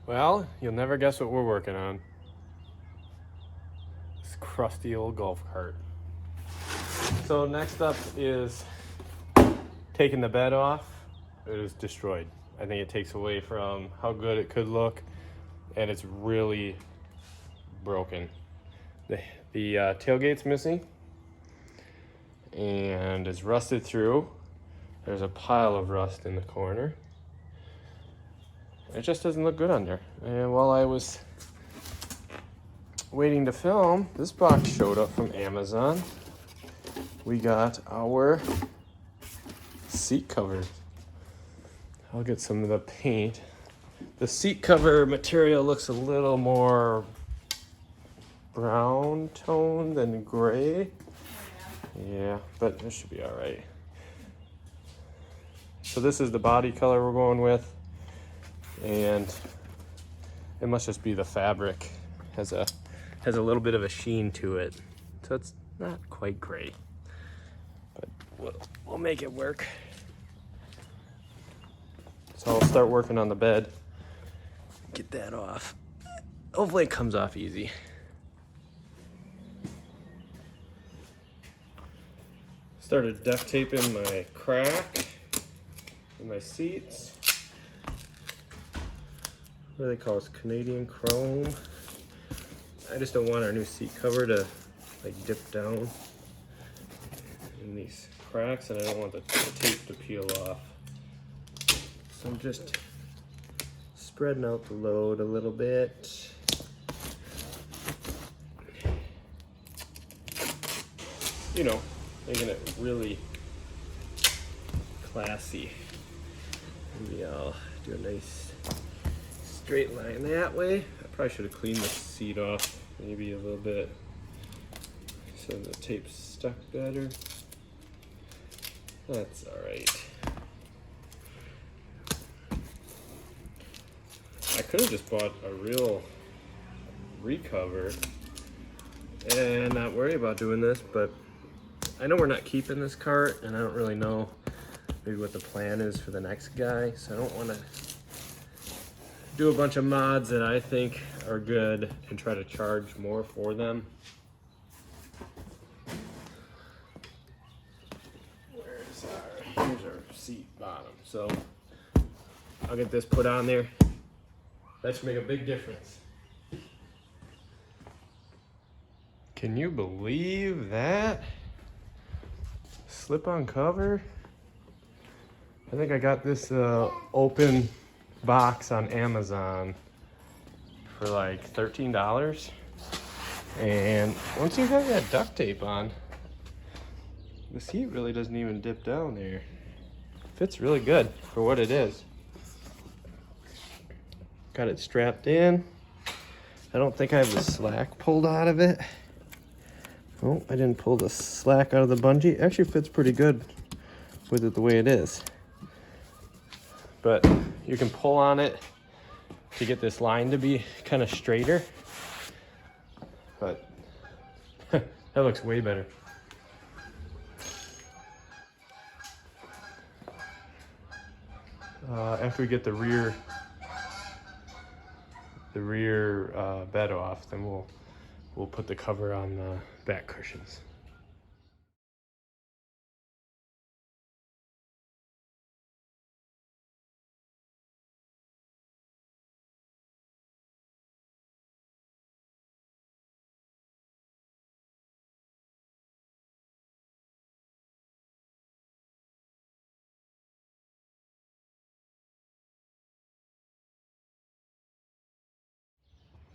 Well, you'll never guess what we're working on. This crusty old golf cart. So next up is taking the bed off. It is destroyed. I think it takes away from how good it could look, and it's really broken. The tailgate's missing and it's rusted through. There's a pile of rust in the corner. It just doesn't look good on there. And while I was waiting to film, this box showed up from Amazon. We got our seat covers. I'll get some of the paint. The seat cover material looks a little more brown tone than gray. Yeah, but this should be all right. So this is the body color we're going with, and it must just be the fabric. Has a little bit of a sheen to it, so it's not quite gray, but we'll make it work. So I'll start working on the bed. Get that off. Hopefully it comes off easy. Started duct taping my crack in my seats. What do they call this? Canadian chrome. I just don't want our new seat cover to like dip down in these cracks, and I don't want the tape to peel off. So I'm just spreading out the load a little bit. You know, making it really classy. Maybe I'll do a nice straight line that way. I probably should have cleaned the seat off maybe a little bit so the tape's stuck better. That's all right. I could have just bought a real recover and not worry about doing this, but I know we're not keeping this cart, and I don't really know maybe what the plan is for the next guy, so I don't want to do a bunch of mods that I think are good and try to charge more for them. Here's our seat bottom. So I'll get this put on there. That should make a big difference. Can you believe that? Slip-on cover. I think I got this open box on Amazon for like $13. And once you have that duct tape on, the seat really doesn't even dip down there. Fits really good for what it is. Got it strapped in. I don't think I have the slack pulled out of it. Oh, I didn't pull the slack out of the bungee. It actually fits pretty good with it the way it is. But you can pull on it to get this line to be kind of straighter. But that looks way better. After we get the rear bed off, then we'll put the cover on the back cushions.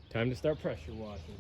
Time to start pressure washing.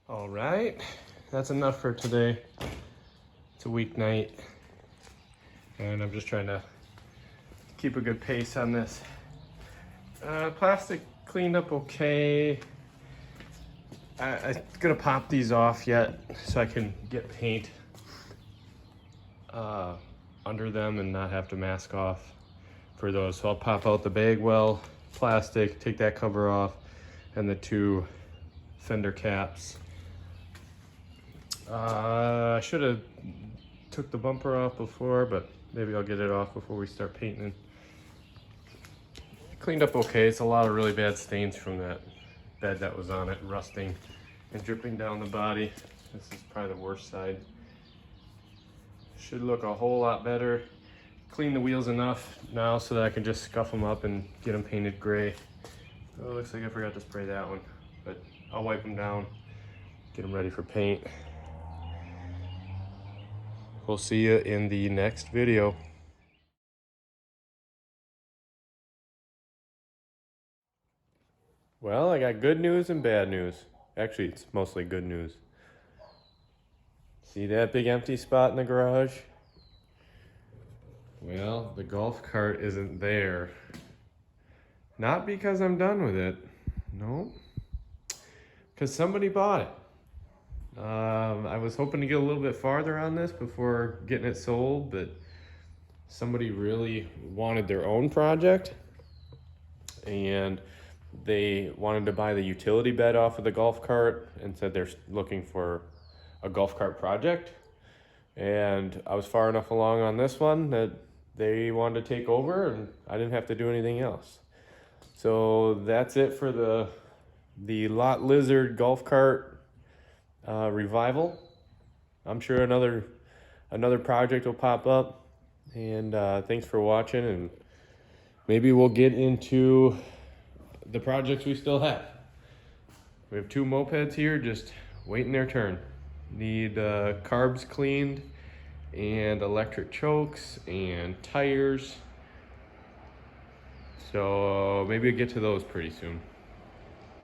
All right, that's enough for today. It's a weeknight, and I'm just trying to keep a good pace on this. Plastic cleaned up okay. I'm gonna pop these off yet so I can get paint under them and not have to mask off for those. So I'll pop out the Bagwell plastic, take that cover off, and the 2 fender caps. I should have took the bumper off before, but maybe I'll get it off before we start painting. Cleaned up okay. It's a lot of really bad stains from that bed that was on it, rusting and dripping down the body. This is probably the worst side. Should look a whole lot better. Clean the wheels enough now so that I can just scuff them up and get them painted gray. Oh, looks like I forgot to spray that one, but I'll wipe them down, get them ready for paint. We'll see you in the next video. Well, I got good news and bad news. Actually, it's mostly good news. See that big empty spot in the garage? Well, the golf cart isn't there. Not because I'm done with it. No. Because somebody bought it. I was hoping to get a little bit farther on this before getting it sold, but somebody really wanted their own project, and they wanted to buy the utility bed off of the golf cart and said they're looking for a golf cart project. And I was far enough along on this one that they wanted to take over and I didn't have to do anything else. So that's it for the Lot Lizard golf cart revival. I'm sure another project will pop up, and thanks for watching, and maybe we'll get into the projects we still have. We have 2 mopeds here just waiting their turn. Need carbs cleaned and electric chokes and tires, so maybe we'll get to those pretty soon.